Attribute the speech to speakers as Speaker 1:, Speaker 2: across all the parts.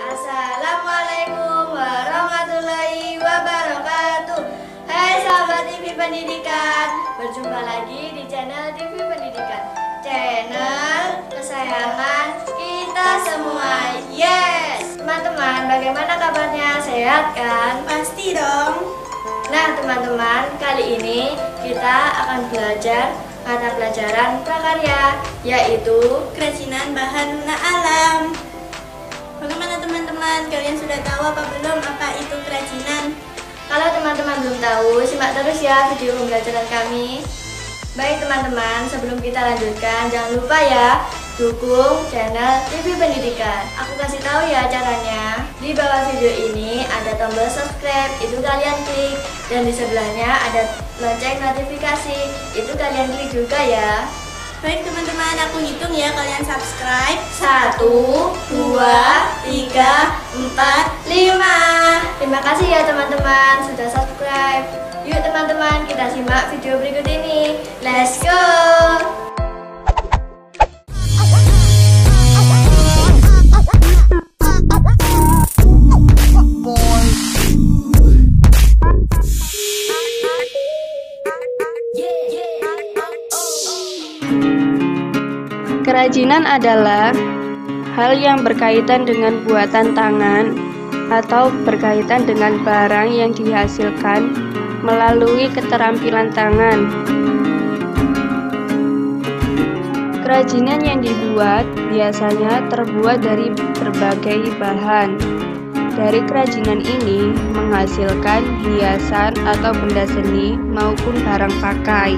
Speaker 1: Assalamualaikum warahmatullahi wabarakatuh. Hai sahabat TV Pendidikan, berjumpa lagi di channel TV Pendidikan, channel kesayangan kita semua. Yes, teman-teman, bagaimana kabarnya? Sehat kan?
Speaker 2: Pasti dong.
Speaker 1: Nah teman-teman, kali ini kita akan belajar mata pelajaran prakarya, yaitu
Speaker 2: Kerajinan bahan lunak alam. Bagaimana teman-teman? Kalian sudah tahu apa belum apa itu kerajinan?
Speaker 1: Kalau teman-teman belum tahu, simak terus ya video pembelajaran kami. Baik teman-teman, sebelum kita lanjutkan, jangan lupa ya dukung channel TV Pendidikan. Aku kasih tahu ya caranya. Di bawah video ini ada tombol subscribe, itu kalian klik. Dan di sebelahnya ada lonceng notifikasi, itu kalian klik juga ya.
Speaker 2: Baik teman-teman, aku hitung ya, kalian subscribe.
Speaker 1: 1, 2, 3, 4, 5. Terima kasih ya teman-teman sudah subscribe. Yuk teman-teman, kita simak video berikut ini. Let's go!
Speaker 3: Kerajinan adalah hal yang berkaitan dengan buatan tangan atau berkaitan dengan barang yang dihasilkan melalui keterampilan tangan. Kerajinan yang dibuat biasanya terbuat dari berbagai bahan. Dari kerajinan ini menghasilkan hiasan atau benda seni maupun barang pakai.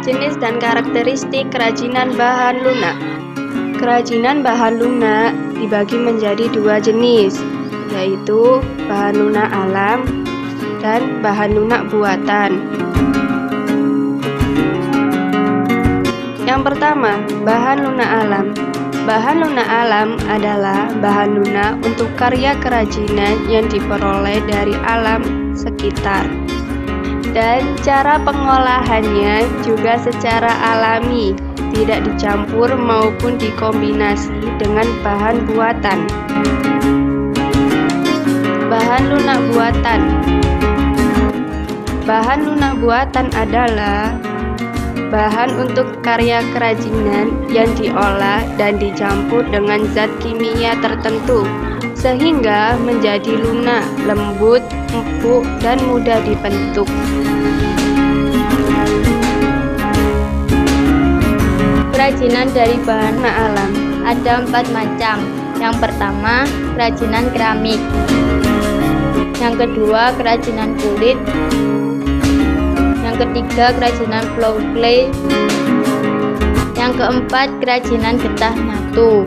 Speaker 3: Jenis dan karakteristik kerajinan bahan lunak. Kerajinan bahan lunak dibagi menjadi dua jenis, yaitu bahan lunak alam dan bahan lunak buatan. Yang pertama, bahan lunak alam. Bahan lunak alam adalah bahan lunak untuk karya kerajinan yang diperoleh dari alam sekitar. Dan cara pengolahannya juga secara alami, tidak dicampur maupun dikombinasi dengan bahan buatan. Bahan lunak buatan. Bahan lunak buatan adalah bahan untuk karya kerajinan yang diolah dan dicampur dengan zat kimia tertentu sehingga menjadi lunak, lembut, empuk, dan mudah dibentuk.
Speaker 4: Kerajinan dari bahan alam ada 4 macam. Yang pertama, kerajinan keramik. Yang kedua, kerajinan kulit. Yang ketiga, kerajinan flow clay. Yang keempat, kerajinan getah nyatu.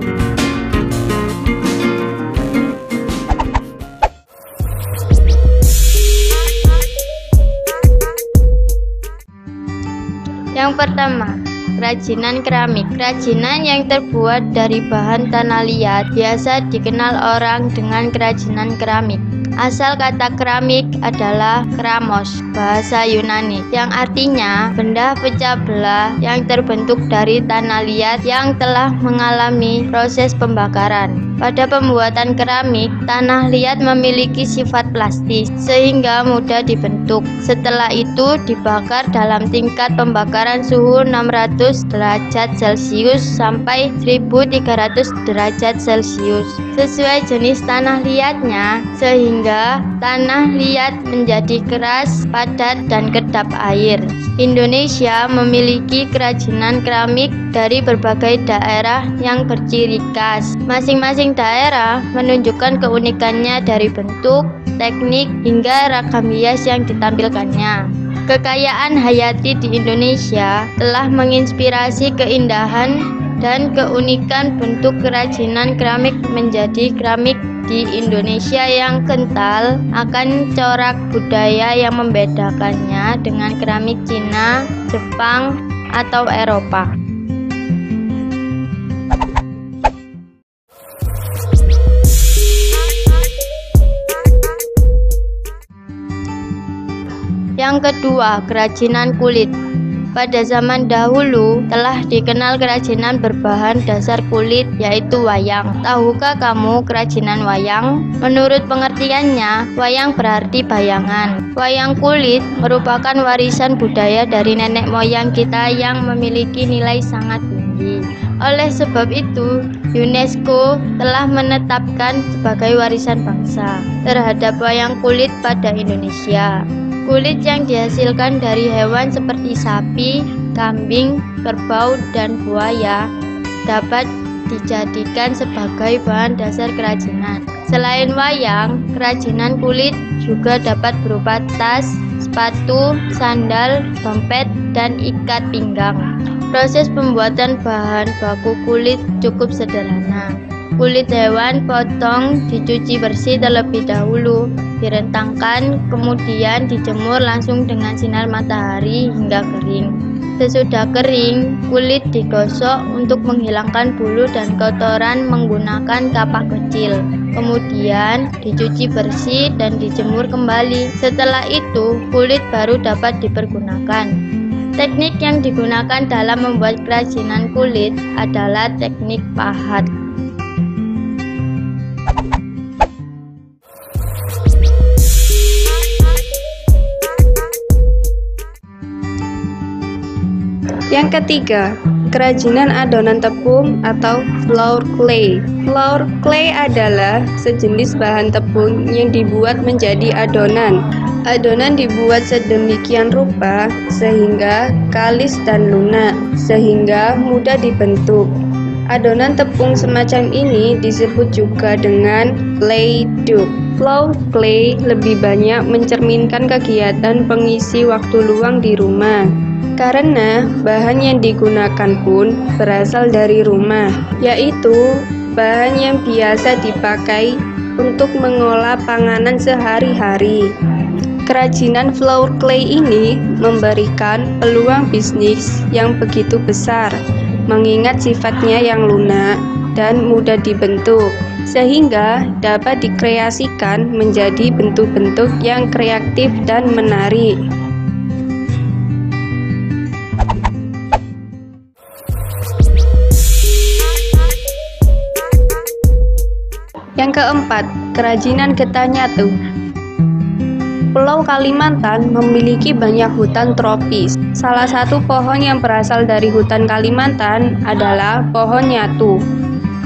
Speaker 4: Yang pertama, kerajinan keramik. Kerajinan yang terbuat dari bahan tanah liat biasa dikenal orang dengan kerajinan keramik. Asal kata keramik adalah keramos, bahasa Yunani, yang artinya benda pecah belah yang terbentuk dari tanah liat yang telah mengalami proses pembakaran. Pada pembuatan keramik, tanah liat memiliki sifat plastis sehingga mudah dibentuk. Setelah itu dibakar dalam tingkat pembakaran suhu 600 derajat Celcius sampai 1300 derajat Celcius sesuai jenis tanah liatnya, sehingga tanah liat menjadi keras, padat, dan kedap air. Indonesia memiliki kerajinan keramik dari berbagai daerah yang berciri khas. Masing-masing daerah menunjukkan keunikannya dari bentuk, teknik, hingga ragam hias yang ditampilkannya. Kekayaan hayati di Indonesia telah menginspirasi keindahan dan keunikan bentuk kerajinan keramik menjadi keramik di Indonesia yang kental akan corak budaya yang membedakannya dengan keramik Cina, Jepang, atau Eropa. Yang Yang kedua, kerajinan kulit. Pada zaman dahulu telah dikenal kerajinan berbahan dasar kulit, yaitu wayang. Tahukah kamu kerajinan wayang? Menurut pengertiannya, wayang berarti bayangan. Wayang kulit merupakan warisan budaya dari nenek moyang kita yang memiliki nilai sangat tinggi. Oleh sebab itu, UNESCO telah menetapkan sebagai warisan bangsa terhadap wayang kulit pada Indonesia. Kulit yang dihasilkan dari hewan seperti sapi, kambing, kerbau, dan buaya dapat dijadikan sebagai bahan dasar kerajinan. Selain wayang, kerajinan kulit juga dapat berupa tas, sepatu, sandal, dompet, dan ikat pinggang. Proses pembuatan bahan baku kulit cukup sederhana. Kulit hewan potong, dicuci bersih terlebih dahulu, direntangkan, kemudian dijemur langsung dengan sinar matahari hingga kering. Sesudah kering, kulit digosok untuk menghilangkan bulu dan kotoran menggunakan kapak kecil. Kemudian dicuci bersih dan dijemur kembali. Setelah itu, kulit baru dapat dipergunakan. Teknik yang digunakan dalam membuat kerajinan kulit adalah teknik pahat.
Speaker 3: Yang ketiga, kerajinan adonan tepung atau flour clay. Flour clay adalah sejenis bahan tepung yang dibuat menjadi adonan. Adonan dibuat sedemikian rupa sehingga kalis dan lunak, sehingga mudah dibentuk. Adonan tepung semacam ini disebut juga dengan clay dough. Flour clay lebih banyak mencerminkan kegiatan pengisi waktu luang di rumah. Karena bahan yang digunakan pun berasal dari rumah, yaitu bahan yang biasa dipakai untuk mengolah panganan sehari-hari. Kerajinan flour clay ini memberikan peluang bisnis yang begitu besar, mengingat sifatnya yang lunak dan mudah dibentuk, sehingga dapat dikreasikan menjadi bentuk-bentuk yang kreatif dan menarik. Yang keempat, kerajinan getah nyatu. Pulau Kalimantan memiliki banyak hutan tropis. Salah satu pohon yang berasal dari hutan Kalimantan adalah pohon nyatu.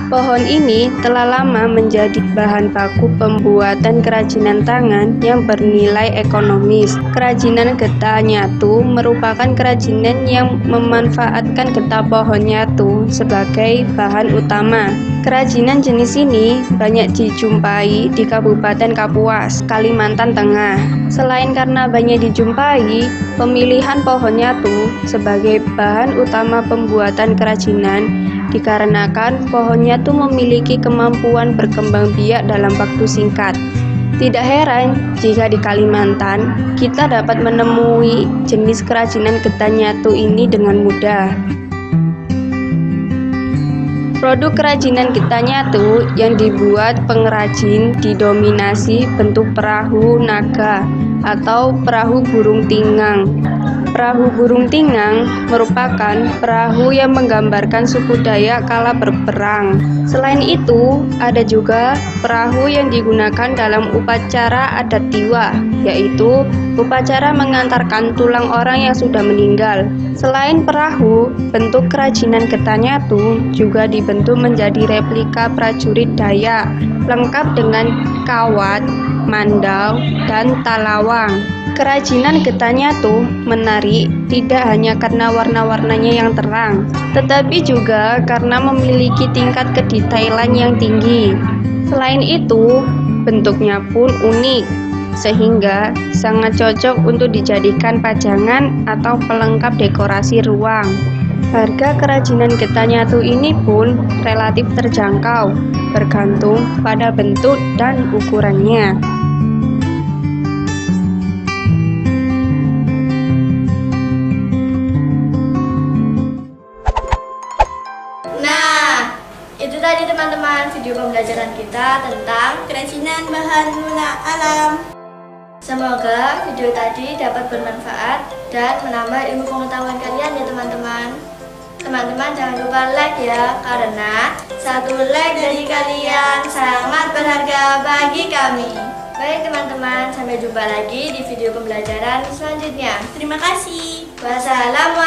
Speaker 3: Pohon ini telah lama menjadi bahan baku pembuatan kerajinan tangan yang bernilai ekonomis. Kerajinan getah nyatu merupakan kerajinan yang memanfaatkan getah pohon nyatu sebagai bahan utama. Kerajinan jenis ini banyak dijumpai di Kabupaten Kapuas, Kalimantan Tengah. Selain karena banyak dijumpai, pemilihan pohon nyatu sebagai bahan utama pembuatan kerajinan dikarenakan pohon nyatu memiliki kemampuan berkembang biak dalam waktu singkat. Tidak heran jika di Kalimantan kita dapat menemui jenis kerajinan getah nyatu ini dengan mudah. Produk kerajinan getah nyatu yang dibuat pengrajin didominasi bentuk perahu naga atau perahu burung tingang. Perahu burung tingang merupakan perahu yang menggambarkan suku Dayak kala berperang. Selain itu, ada juga perahu yang digunakan dalam upacara adat Tiwa, yaitu upacara mengantarkan tulang orang yang sudah meninggal. Selain perahu, bentuk kerajinan getah nyatu juga dibentuk menjadi replika prajurit Dayak, lengkap dengan kawat, mandau, dan talawang. Kerajinan getah nyatu menarik tidak hanya karena warna-warnanya yang terang, tetapi juga karena memiliki tingkat kedetailan yang tinggi. Selain itu, bentuknya pun unik, sehingga sangat cocok untuk dijadikan pajangan atau pelengkap dekorasi ruang. Harga kerajinan getah nyatu ini pun relatif terjangkau, bergantung pada bentuk dan ukurannya.
Speaker 1: Itu tadi teman-teman video pembelajaran kita tentang
Speaker 2: kerajinan bahan lunak alam.
Speaker 1: Semoga video tadi dapat bermanfaat dan menambah ilmu pengetahuan kalian ya teman-teman. Teman-teman jangan lupa like ya, karena satu like dari kalian sangat berharga bagi kami. Baik teman-teman, sampai jumpa lagi di video pembelajaran selanjutnya.
Speaker 2: Terima kasih.
Speaker 1: Wassalamualaikum.